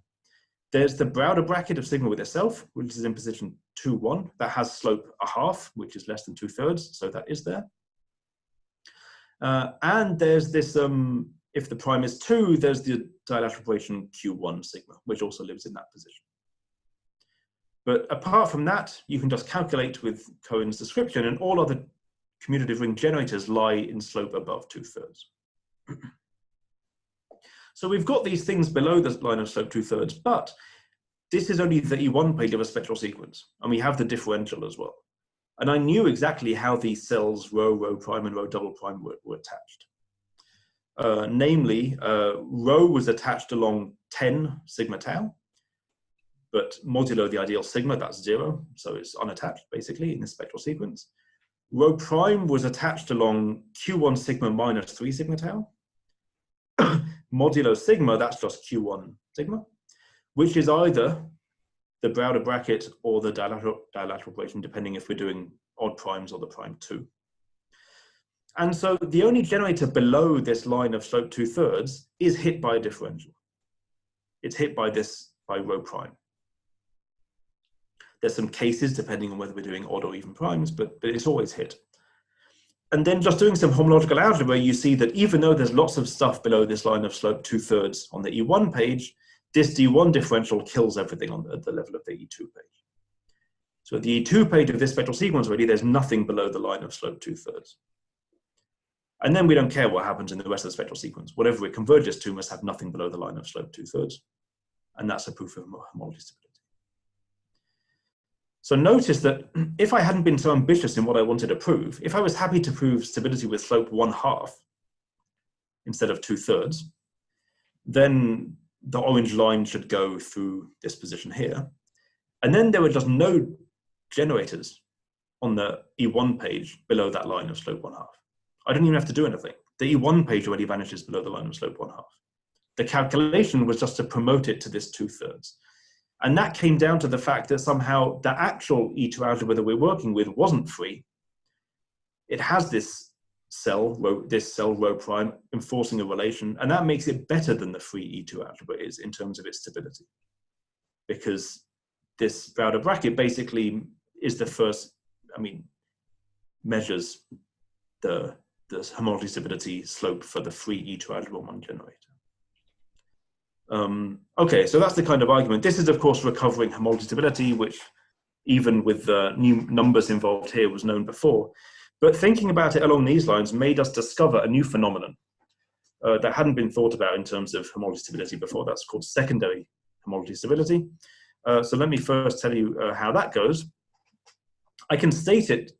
There's the Browder bracket of sigma with itself, which is in position 2, 1. That has slope 1/2, which is less than 2/3, so that is there. And there's this, if the prime is 2, there's the dilateral operation Q1 sigma, which also lives in that position. But apart from that, you can just calculate with Cohen's description, and all other commutative ring generators lie in slope above 2/3. So we've got these things below the line of slope 2/3, but this is only the E1 page of a spectral sequence, and we have the differential as well. And I knew exactly how these cells, rho prime, and rho double prime were attached. Namely, rho was attached along 10 sigma tau, but modulo the ideal sigma, that's 0, so it's unattached basically in this spectral sequence. Rho prime was attached along Q1 sigma minus 3 sigma tau. Modulo sigma, that's just Q1 sigma, which is either the Browder bracket or the dilateral operation, depending if we're doing odd primes or the prime 2. And so the only generator below this line of slope 2/3 is hit by a differential. It's hit by rho prime. There's some cases depending on whether we're doing odd or even primes, but it's always hit. And then just doing some homological algebra, you see that even though there's lots of stuff below this line of slope 2/3 on the E1 page, this D1 differential kills everything at the level of the E2 page. So at the E2 page of this spectral sequence already, there's nothing below the line of slope 2/3. And then we don't care what happens in the rest of the spectral sequence. Whatever it converges to must have nothing below the line of slope 2/3. And that's a proof of homology stability. So notice that if I hadn't been so ambitious in what I wanted to prove, if I was happy to prove stability with slope 1/2 instead of 2/3, then the orange line should go through this position here. And then there were just no generators on the E1 page below that line of slope 1/2. I don't even have to do anything. The E1 page already vanishes below the line of slope 1/2. The calculation was just to promote it to this 2/3. And that came down to the fact that somehow the actual E2 algebra that we're working with wasn't free. It has this cell rho prime enforcing a relation, and that makes it better than the free E2 algebra is in terms of its stability. Because this Browder bracket basically is the first, measures the homology stability slope for the free E2 algebra 1 generator. Okay, so that's the kind of argument. This is, of course, recovering homology stability, which even with the new numbers involved here was known before. But thinking about it along these lines made us discover a new phenomenon that hadn't been thought about in terms of homology stability before. That's called secondary homology stability. So let me first tell you how that goes. I can state it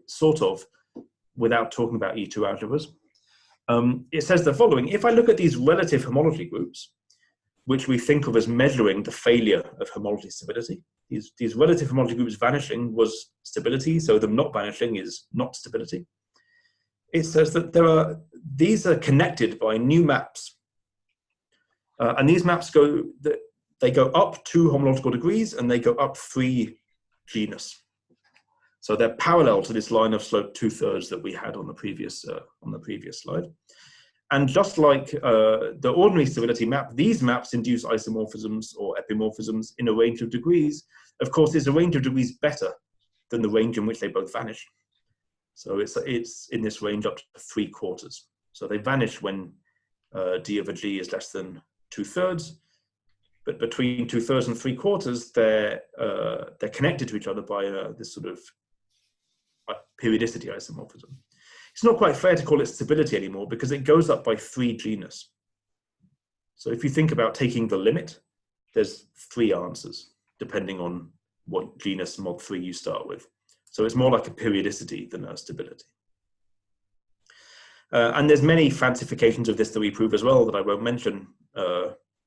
sort of without talking about E2 algebras. It says the following: if I look at these relative homology groups, which we think of as measuring the failure of homology stability, these relative homology groups vanishing was stability, so them not vanishing is not stability. It says that these are connected by new maps, and these maps go up 2 homological degrees and they go up 3 genus. So they're parallel to this line of slope 2/3 that we had on the previous slide. And just like the ordinary stability map, these maps induce isomorphisms or epimorphisms in a range of degrees. Of course, there's a range of degrees better than the range in which they both vanish. So it's in this range up to 3/4. So they vanish when d over g is less than 2/3. But between 2/3 and 3/4, they're connected to each other by this sort of periodicity isomorphism. It's not quite fair to call it stability anymore because it goes up by 3 genus. So if you think about taking the limit, there's 3 answers depending on what genus mod 3 you start with. So it's more like a periodicity than a stability. And there's many fancifications of this that we prove as well that I won't mention.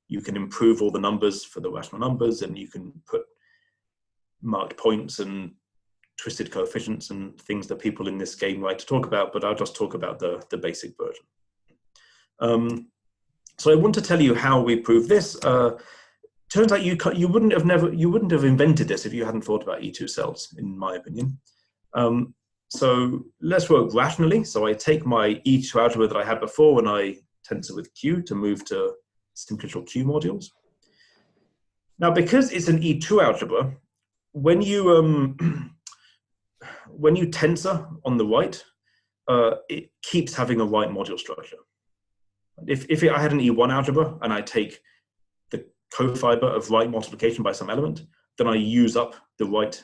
You can improve all the numbers for the rational numbers, and you can put marked points and twisted coefficients and things that people in this game like to talk about, but I'll just talk about the basic version. So I want to tell you how we prove this. Turns out you wouldn't have invented this if you hadn't thought about E2 cells, in my opinion. So let's work rationally. So I take my E2 algebra that I had before when I tensor with Q to move to simplicial Q modules. Now, because it's an E2 algebra, when you tensor on the right, it keeps having a right module structure. If I had an E1 algebra and I take the cofiber of right multiplication by some element, then I use up the right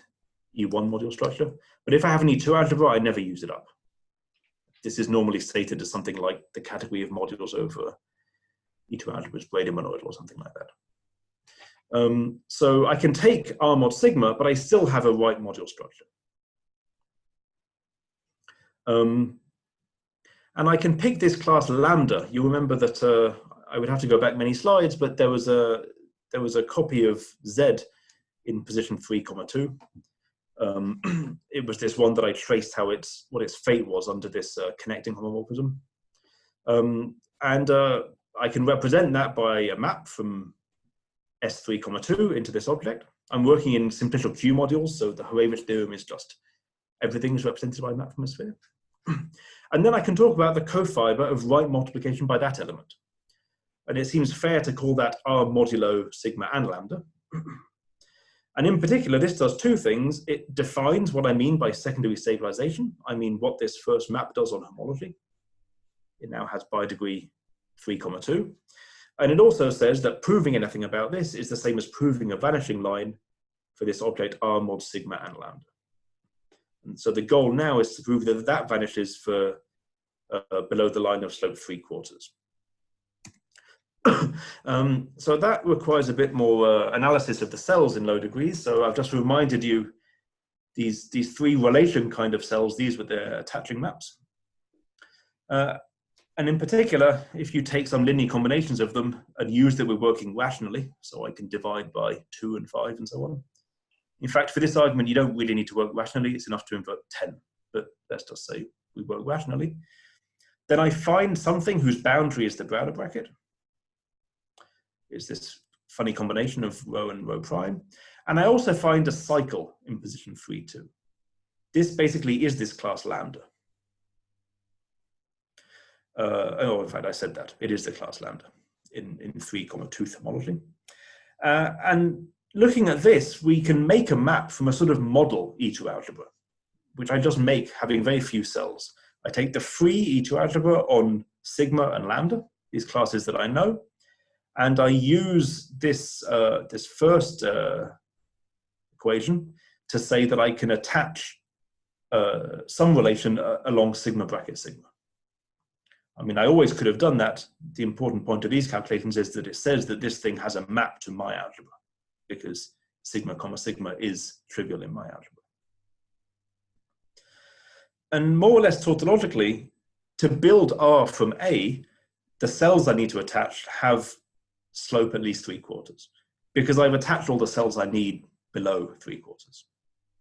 E1 module structure. But if I have an E2 algebra, I never use it up. This is normally stated as something like the category of modules over E2 algebras, Braiding-monoidal or something like that. So I can take R mod sigma, but I still have a right module structure. And I can pick this class lambda. You remember that I would have to go back many slides, but there was a copy of Z in position 3,2. It was this one that I traced what its fate was under this connecting homomorphism. And I can represent that by a map from S3,2 into this object. I'm working in simplicial Q modules, so the Hurewicz theorem is just everything is represented by a map from a sphere. And then I can talk about the cofiber of right multiplication by that element. And it seems fair to call that R modulo sigma and lambda. And in particular, this does two things. It defines what I mean by secondary stabilization. I mean what this first map does on homology. It now has by degree 3,2. And it also says that proving anything about this is the same as proving a vanishing line for this object R mod sigma and lambda. And so the goal now is to prove that that vanishes for below the line of slope 3/4. So that requires a bit more analysis of the cells in low degrees. So I've just reminded you these three relation kind of cells, these were their attaching maps. And in particular, if you take some linear combinations of them and use that we're working rationally, so I can divide by 2 and 5 and so on. In fact, for this argument, you don't really need to work rationally. It's enough to invert 10, but let's just say we work rationally. Then I find something whose boundary is the Browner bracket. It's this funny combination of rho and rho prime. And I also find a cycle in position 3, 2. This basically is this class lambda. Oh, in fact, I said that. It is the class lambda in 3,2 homology. And looking at this, we can make a map from a sort of model E2 algebra, which I just make having very few cells. I take the free E2 algebra on sigma and lambda, these classes that I know, and I use this, this first equation to say that I can attach some relation along sigma bracket sigma. I mean, I always could have done that. The important point of these calculations is that it says that this thing has a map to my algebra, because sigma comma sigma is trivial in my algebra. And more or less tautologically, to build R from A, the cells I need to attach have slope at least 3/4, because I've attached all the cells I need below 3/4.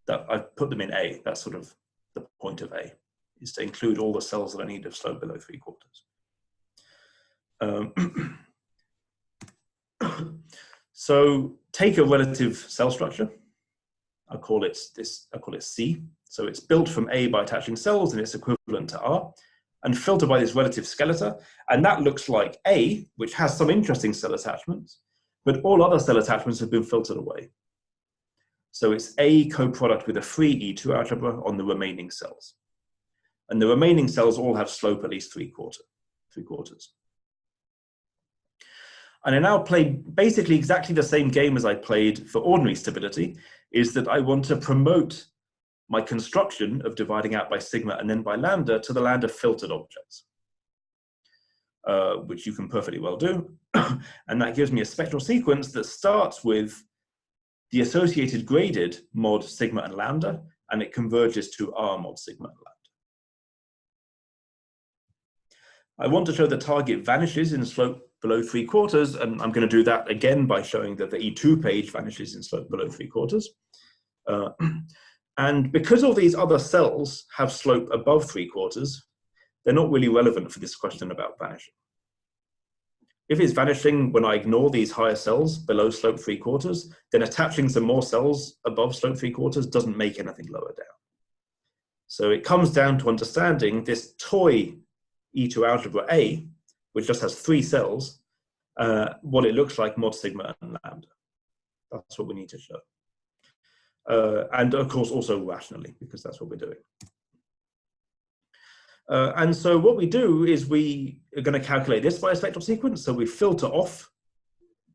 That I've put them in A. That's sort of the point of A, is to include all the cells that I need of slope below 3/4. So take a relative cell structure. I'll call it C. So it's built from A by attaching cells, and it's equivalent to R, and filter by this relative skeleton. And that looks like A, which has some interesting cell attachments, but all other cell attachments have been filtered away. So it's A coproduct with a free E2 algebra on the remaining cells. And the remaining cells all have slope at least 3/4. And I now play basically exactly the same game as I played for ordinary stability, is that I want to promote my construction of dividing out by sigma and then by lambda to the land of filtered objects, which you can perfectly well do. And that gives me a spectral sequence that starts with the associated graded mod sigma and lambda, and it converges to R mod sigma and lambda. I want to show the target vanishes in slope below 3/4, and I'm going to do that again by showing that the E2 page vanishes in slope below 3/4. And because all these other cells have slope above 3/4, they're not really relevant for this question about vanishing. If it's vanishing when I ignore these higher cells below slope 3/4, then attaching some more cells above slope 3/4 doesn't make anything lower down. So it comes down to understanding this toy E2 algebra A, which just has 3 cells, what it looks like mod sigma and lambda. That's what we need to show. And of course also rationally, because that's what we're doing. And so what we do is we are going to calculate this by a spectral sequence. So we filter off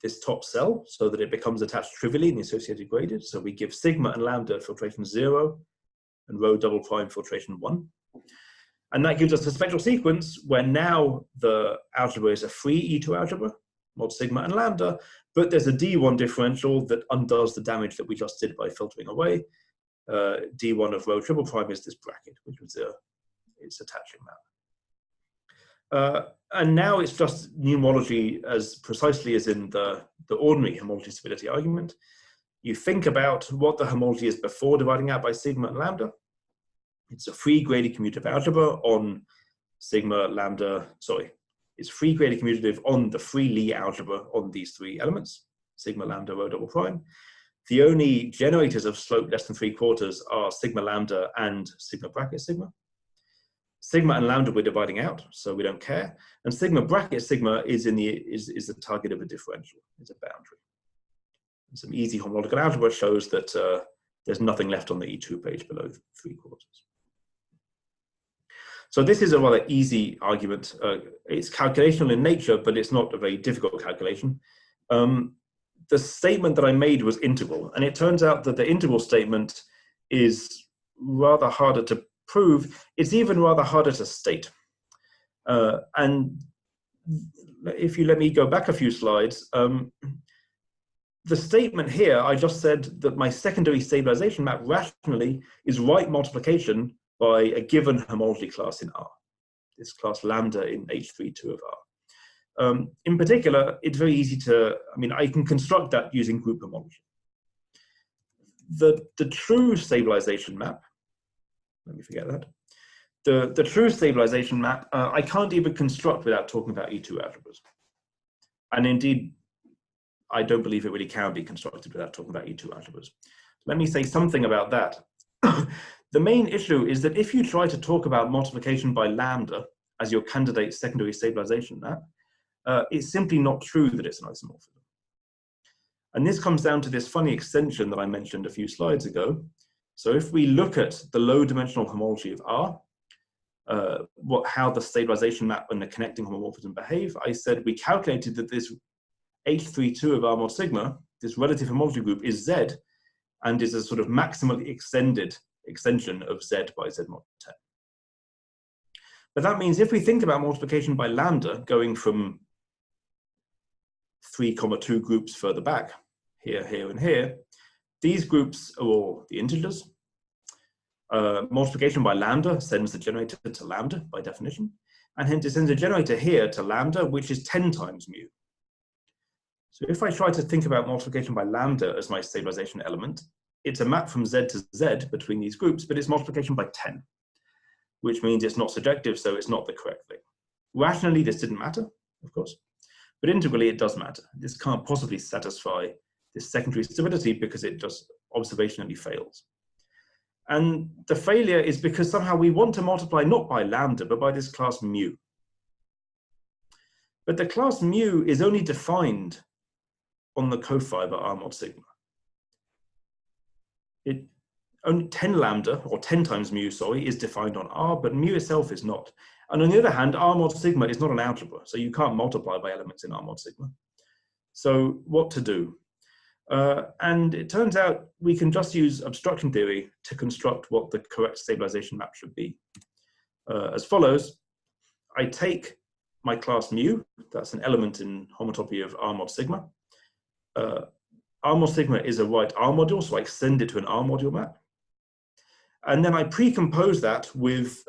this top cell so that it becomes attached trivially in the associated graded. So we give sigma and lambda filtration 0 and rho double prime filtration 1. And that gives us a spectral sequence where now the algebra is a free E2 algebra, mod sigma and lambda, but there's a D1 differential that undoes the damage that we just did by filtering away. D1 of rho triple prime is this bracket, which was its attaching map. And now it's just homology as precisely as in the ordinary homology stability argument. You think about what the homology is before dividing out by sigma and lambda. It's a free graded commutative algebra on sigma, lambda, sorry. It's free graded commutative on the free Lie algebra on these 3 elements, sigma, lambda, rho double prime. The only generators of slope less than 3/4 are sigma, lambda, and sigma bracket sigma. Sigma and lambda we're dividing out, so we don't care. And sigma bracket sigma is the target of a differential, is a boundary. And some easy homological algebra shows that there's nothing left on the E2 page below 3/4. So this is a rather easy argument. It's calculational in nature, but it's not a very difficult calculation. The statement that I made was integral, and it turns out that the integral statement is rather harder to prove. It's even rather harder to state. And if you let me go back a few slides, the statement here, I just said that my secondary stabilization map rationally is right multiplication by a given homology class in R, this class lambda in H32 of R. In particular, it's very easy to, I can construct that using group homology. The true stabilization map, let me forget that. The true stabilization map, I can't even construct without talking about E2 algebras. And indeed, I don't believe it really can be constructed without talking about E2 algebras. Let me say something about that. The main issue is that if you try to talk about multiplication by lambda as your candidate secondary stabilization map, it's simply not true that it's an isomorphism. And this comes down to this funny extension that I mentioned a few slides ago. So if we look at the low dimensional homology of R, how the stabilization map and the connecting homomorphism behave, I said we calculated that this H32 of R mod sigma, this relative homology group, is Z and is a sort of maximally extended extension of Z by Z mod 10. But that means if we think about multiplication by lambda going from 3,2 groups further back, here, here, and here, these groups are all the integers. Multiplication by lambda sends the generator to lambda by definition, and hence it sends a generator here to lambda, which is 10 times mu. So if I try to think about multiplication by lambda as my stabilization element, it's a map from Z to Z between these groups, but it's multiplication by 10, which means it's not surjective, so it's not the correct thing. Rationally, this didn't matter, of course, but integrally it does matter. This can't possibly satisfy this secondary stability because it just observationally fails. And the failure is because somehow we want to multiply not by lambda, but by this class mu. But the class mu is only defined on the cofiber R mod sigma. Only 10 lambda, or 10 times mu, sorry, is defined on R, but mu itself is not. And on the other hand, R mod sigma is not an algebra, so you can't multiply by elements in R mod sigma. So what to do? And it turns out we can just use obstruction theory to construct what the correct stabilization map should be. As follows, I take my class mu, that's an element in homotopy of R mod sigma. R mod sigma is a right R module, so I extend it to an R module map. And then I pre-compose that with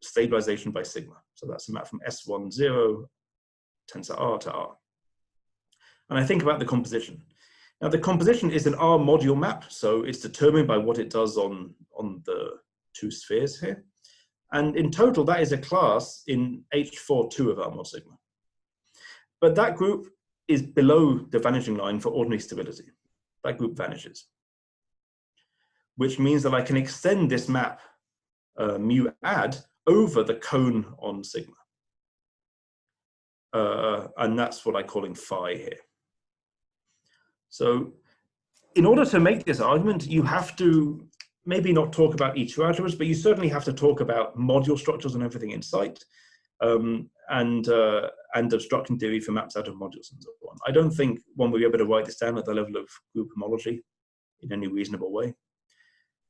stabilization by sigma. So that's a map from S10 tensor R to R. And I think about the composition. Now the composition is an R module map, so it's determined by what it does on the two spheres here. And in total, that is a class in H42 of R mod sigma. But that group is below the vanishing line for ordinary stability. That group vanishes, which means that I can extend this map mu add over the cone on sigma. And that's what I'm calling phi here. So in order to make this argument, you have to maybe not talk about E2 algebras, but you certainly have to talk about module structures and everything in sight, and obstruction theory for maps out of modules and so on. I don't think one will be able to write this down at the level of group homology in any reasonable way.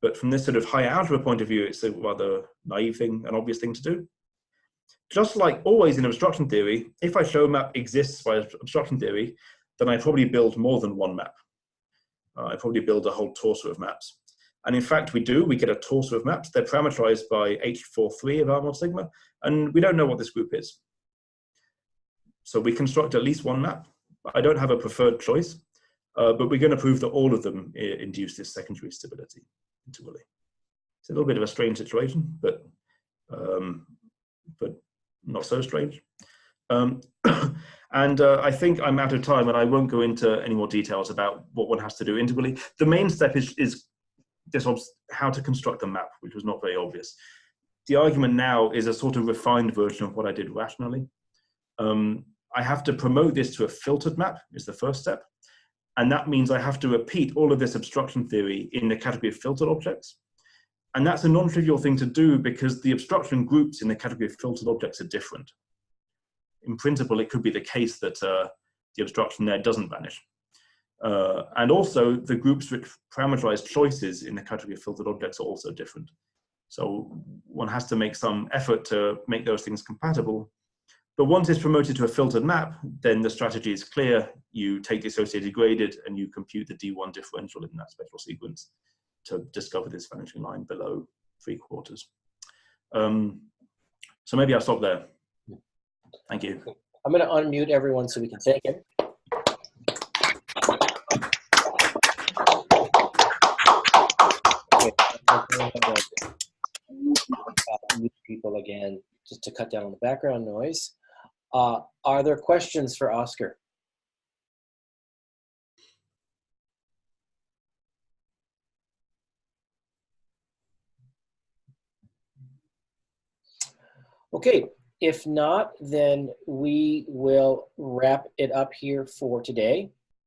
But from this sort of higher algebra point of view, it's a rather naive thing, an obvious thing to do. Just like always in obstruction theory, if I show a map exists by obstruction theory, then I probably build more than one map. I probably build a whole torso of maps. And in fact, we get a torso of maps. They're parameterized by H43 of R mod sigma, and we don't know what this group is. So we construct at least one map. I don't have a preferred choice, but we're going to prove that all of them induce this secondary stability integrally. It's a little bit of a strange situation, but not so strange. And I think I'm out of time, and I won't go into any more details about what one has to do integrally. The main step is this, how to construct a map, which was not very obvious. the argument now is a sort of refined version of what I did rationally. I have to promote this to a filtered map is the first step. And that means I have to repeat all of this obstruction theory in the category of filtered objects. And that's a non-trivial thing to do because the obstruction groups in the category of filtered objects are different. In principle, it could be the case that the obstruction there doesn't vanish. And also, the groups which parameterize choices in the category of filtered objects are also different. So one has to make some effort to make those things compatible. But once it's promoted to a filtered map, then the strategy is clear. You take the associated graded and you compute the D1 differential in that spectral sequence to discover this vanishing line below 3/4. So maybe I'll stop there. Thank you. I'm going to unmute everyone so we can take it. Mute people again, just to cut down on the background noise. Are there questions for Oscar? Okay, if not, then we will wrap it up here for today.